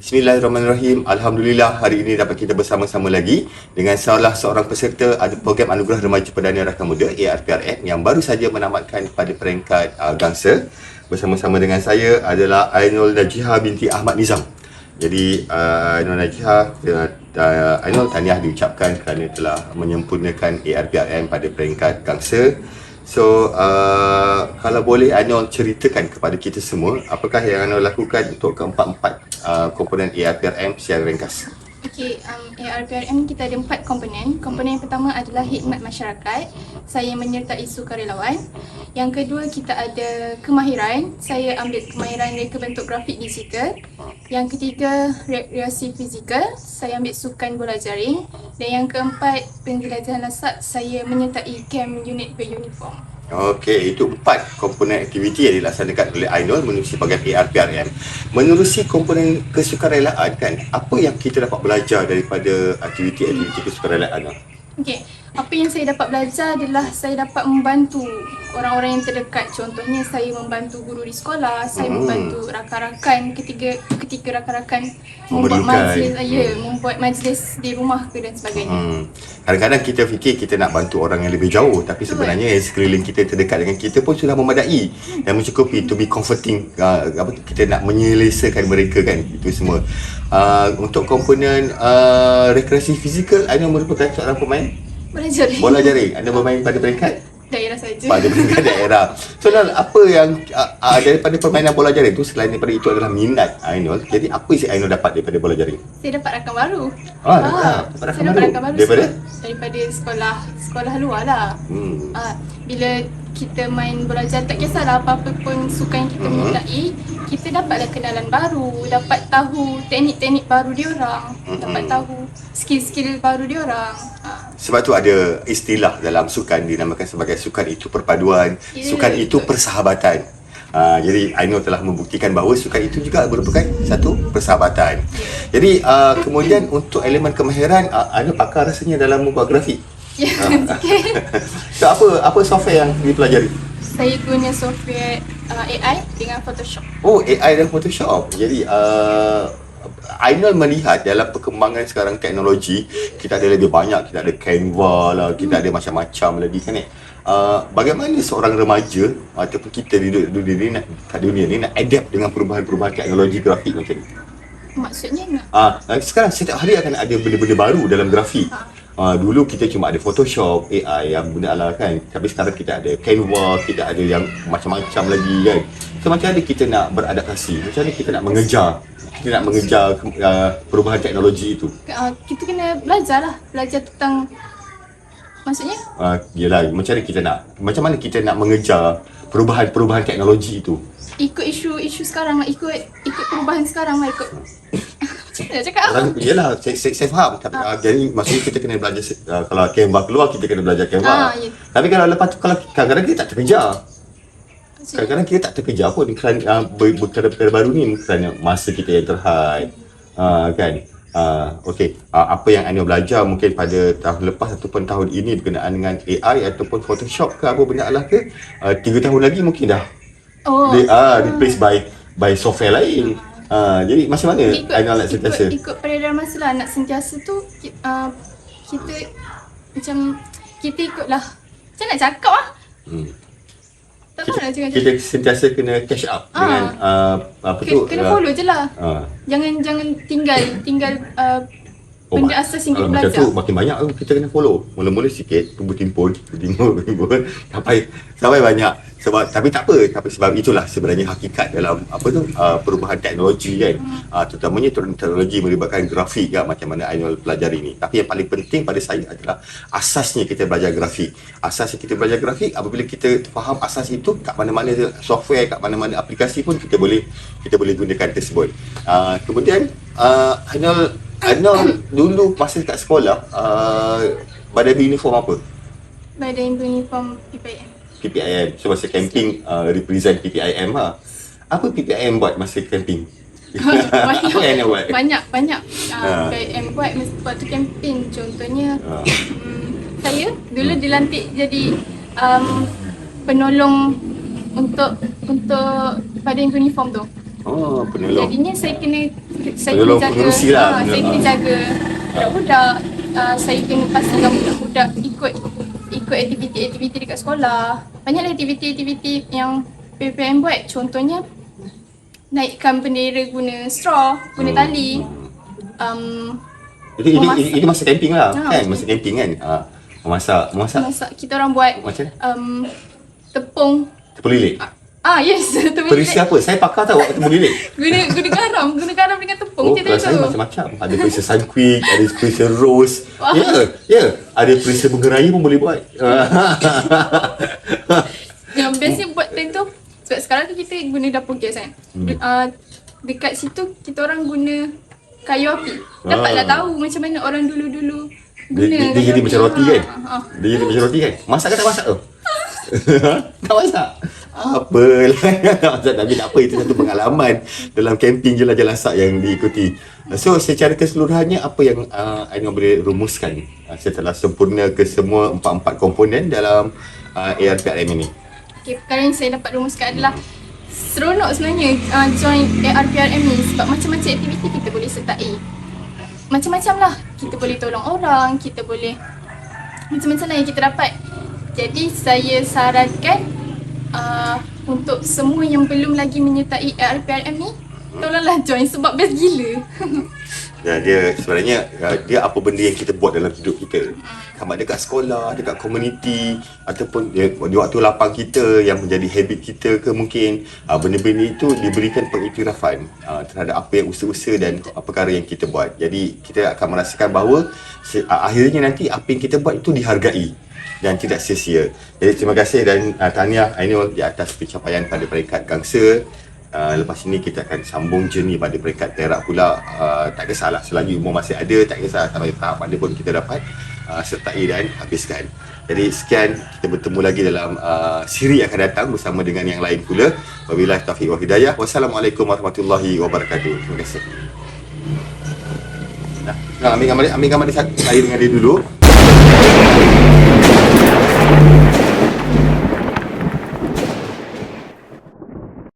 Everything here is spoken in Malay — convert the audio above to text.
Bismillahirrahmanirrahim. Alhamdulillah hari ini dapat kita bersama-sama lagi dengan salah seorang peserta program Anugerah Remaja Perdana Rakan Muda ARPRM yang baru saja menamatkan pada peringkat gangsa. Bersama-sama dengan saya adalah Ainul Najihah binti Ahmad Nizam. Jadi Ainul Najihah, Ainul tahniah diucapkan kerana telah menyempurnakan ARPRM pada peringkat gangsa. So, kalau boleh Ainul ceritakan kepada kita semua apakah yang Ainul lakukan untuk keempat-empat komponen ARPRM secara ringkas. Okey, ARPRM kita ada 4 komponen. Komponen yang pertama adalah khidmat masyarakat. Saya menyertai sukarelawan. Yang kedua kita ada kemahiran. Saya ambil kemahiran reka bentuk grafik digital. Yang ketiga rekreasi fizikal. Saya ambil sukan bola jaring. Dan yang keempat penjelajahan lasak. Saya menyertai camp unit beruniform. Okey, itu 4 komponen aktiviti yang dilaksanakan oleh Ainul menerusi program ARPRM. Menerusi komponen kesukarelaan kan, apa yang kita dapat belajar daripada aktiviti-aktiviti kesukarelaan? Okey, apa yang saya dapat belajar adalah saya dapat membantu orang-orang yang terdekat. Contohnya saya membantu guru di sekolah, saya membantu rakan-rakan ketika rakan-rakan membuat majlis di rumah ke dan sebagainya. Kadang-kadang kita fikir kita nak bantu orang yang lebih jauh, tapi sebenarnya sekeliling kita terdekat dengan kita pun sudah memadai dan mencukupi to be comforting. Kita nak menyelesaikan mereka kan, itu semua. Untuk komponen rekreasi fizikal, Anda merupakan seorang pemain bola jaring. Anda bermain pada peringkat daerah saja. Pada peringkat daerah. So, apa yang daripada permainan bola jaring tu, selain daripada itu adalah minat Ainul, jadi apa isi Ainul dapat daripada bola jaring? Saya dapat rakan baru. Dapat rakan baru. Daripada sekolah luar lah. Bila kita main bola jaring, tak kisahlah apa-apa pun sukan yang kita menyertai, kita dapatlah kenalan baru, dapat tahu teknik-teknik baru diorang, dapat tahu skill-skill baru diorang. Sebab tu ada istilah dalam sukan dinamakan sebagai sukan itu perpaduan, sukan itu persahabatan. Jadi Ainul telah membuktikan bahawa sukan itu juga merupakan satu persahabatan. Jadi kemudian untuk elemen kemahiran, Ainul pakar rasanya dalam membuat grafik. So, apa software yang dipelajari? Saya guna software AI dengan Photoshop. Oh, AI dan Photoshop. Jadi Ainul melihat dalam perkembangan sekarang teknologi, kita ada lebih banyak, kita ada Canva lah, kita ada macam-macam lagi kan bagaimana seorang remaja ataupun kita di dunia ni nak adapt dengan perubahan-perubahan teknologi grafik macam ni? Maksudnya sekarang setiap hari akan ada benda-benda baru dalam grafik. Dulu kita cuma ada Photoshop, AI yang guna lah kan. Tapi sekarang kita ada Canva, kita ada yang macam-macam lagi kan. So macam mana kita nak beradaptasi? Macam mana kita nak mengejar perubahan teknologi itu? Kita kena belajar tentang, maksudnya? Yelah, macam mana kita nak mengejar perubahan teknologi itu? Ikut isu sekarang lah, ikut perubahan sekarang lah, ikut. Saya cakap yelah, saya faham. Tapi jadi maksudnya kita kena belajar, kalau Canva keluar kita kena belajar Canva. Tapi kalau lepas tu, kalau kadang-kadang kita tak terkejar. Kadang-kadang kita tak terkejar pun kerana perkara-perkara baru ni, kerana masa kita yang terhad kan. Okey, apa yang Ainul belajar mungkin pada tahun lepas ataupun tahun ini berkenaan dengan AI ataupun Photoshop ke apa benda lah ke, 3 tahun lagi mungkin dah replace by software lain. Jadi macam mana Ainul nak sentiasa? Ikut peredaran masa lah, nak sentiasa tu kita macam kita ikutlah. Macam nak cakap lah. Kita sentiasa kena catch up dengan kena follow je lah. Jangan tinggal benda asas yang kita belajar. Macam tu makin banyak kita kena follow. Mula-mula sikit, timbun sampai banyak. Tapi tak apa, tapi sebab itulah sebenarnya hakikat dalam perubahan teknologi kan. Terutamanya teknologi melibatkan grafik kan, macam mana Ainul pelajari ni. Tapi yang paling penting pada saya adalah asasnya kita belajar grafik. Asasnya kita belajar grafik, apabila kita faham asas itu, kat mana-mana software, kat mana-mana aplikasi pun kita boleh gunakan tersebut. Kemudian Ainul dulu masa kat sekolah badan uniform apa? Badan uniform PPIM. So masa camping represent PPIM lah. Apa PPIM buat masa camping? Apa yang Ainul buat? Banyak PPIM buat waktu camping. Contohnya saya dulu dilantik jadi penolong untuk badan uniform tu. Oh, penolong. Jadinya saya kena Penolong jaga, pengerusi lah, saya kena jaga budak-budak. Saya kena pastikan budak-budak ikut aktiviti-aktiviti dekat sekolah. Banyaklah aktiviti-aktiviti yang PPM buat. Contohnya naikkan bendera guna straw, guna tali. Itu masa camping lah, kan? okey. Masa camping kan? Memasak. Masak kita orang buat Macam tepung. tepung lilik. Yes, tepung Perisi lilit. apa? Saya pakar tahu tepung lilik. Guna garam dengan tepung. Oh, Kita kelas saya tu. macam-macam. Ada perisa sunquick, ada perisa rose. Wah. Ya. Ada perisa bunga raya pun boleh buat. Yang biasanya buat time tu, sebab sekarang tu kita guna dapur gas kan. Dekat situ kita orang guna kayu api. Dapatlah tahu macam mana orang dulu-dulu guna Dia kayu jadi api. macam roti kan? Ha. Dia jadi macam roti kan? Masak ke tak masak tu? Tak masak? Apalah, tak masak. Tapi tak apa, itu satu pengalaman dalam camping jelajah-lasak yang diikuti. So, secara keseluruhannya, apa yang Aina boleh rumuskan setelah sempurna ke semua 4 komponen dalam ARPRM ini? Okay, perkara yang saya dapat rumuskan adalah seronok sebenarnya join ARPRM ni sebab macam-macam aktiviti kita boleh sertai. Macam-macam lah. Kita boleh tolong orang, kita boleh macam-macam lah yang kita dapat. Jadi saya sarankan untuk semua yang belum lagi menyertai ARPRM ni, tolonglah join sebab best gila. Dia sebenarnya dia apa benda yang kita buat dalam hidup kita, sama dekat sekolah, dekat komuniti, ataupun di waktu lapang kita yang menjadi habit kita ke mungkin benda-benda itu diberikan pengiktirafan terhadap apa yang usaha-usaha dan perkara yang kita buat. Jadi kita akan merasakan bahawa akhirnya nanti apa yang kita buat itu dihargai dan tidak sia-sia. Jadi terima kasih dan tahniah Ainul di atas pencapaian pada peringkat gangsa. Lepas ini kita akan sambung journey pada peringkat perak pula. Tak kisahlah, selagi umur masih ada, tak kisah sampai tahap mana pun kita dapat sertai dan habiskan. Jadi sekian, kita bertemu lagi dalam siri yang akan datang bersama dengan yang lain pula. Wabillahi taufiq wal hidayah. Wassalamualaikum warahmatullahi wabarakatuh. Terima kasih. Ambil gambar dia satu, saya dengan dia dulu.